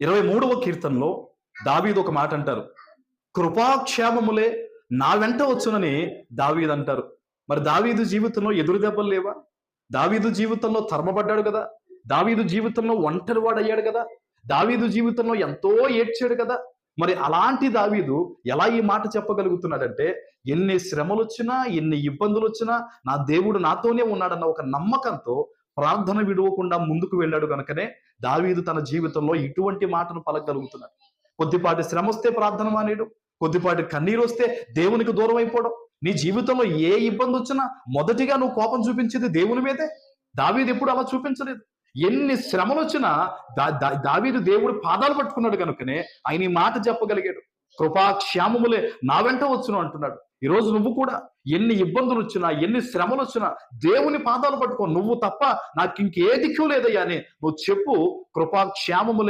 23వ కీర్తనలో దావీదు ఒక మాట అంటారు. కృపాక్షేమములే నా వెంట వచ్చునని దావీదు అంటారు. మరి దావీదు జీవితంలో ఎదురు దెబ్బలు లేవా? దావీదు జీవితంలో తరమబడ్డాడు కదా. దావీదు జీవితంలో ఒంటరి వాడయ్యాడు కదా. దావీదు జీవితంలో ఎంతో ఏడ్చాడు కదా. మరి అలాంటి దావీదు ఎలా ఈ మాట చెప్పగలుగుతున్నాడంటే, ఎన్ని శ్రమలొచ్చినా, ఎన్ని ఇబ్బందులొచ్చినా నా దేవుడు నాతోనే ఉన్నాడన్న ఒక నమ్మకంతో ప్రార్థన విడవకుండా ముందుకు వెళ్ళాడు కనుకనే దావీదు తన జీవితంలో ఇటువంటి మాటను పలకగలుగుతున్నాడు. కొద్దిపాటి శ్రమ వస్తే ప్రార్థన మానేయడం, కొద్దిపాటి కన్నీరు వస్తే దేవునికి దూరం అయిపోవడం. నీ జీవితంలో ఏ ఇబ్బంది వచ్చినా మొదటిగా నువ్వు కోపం చూపించేది దేవుని మీదే. దావీదు ఎప్పుడు అలా చూపించలేదు. ఎన్ని శ్రమలు వచ్చినా దావీదు దేవుడు పాదాలు పట్టుకున్నాడు కనుకనే ఆయన ఈ మాట చెప్పగలిగాడు. కృపాక్షేమములే నా వెంట వచ్చును అంటున్నాడు. ఈరోజు నువ్వు కూడా ఎన్ని ఇబ్బందులు వచ్చినా, ఎన్ని శ్రమలు వచ్చినా దేవుని పాదాలు పట్టుకో. నువ్వు తప్ప నాకు ఇంకే దిక్కు లేదయ్యా అని నువ్వు చెప్పు. కృపాక్షేమములే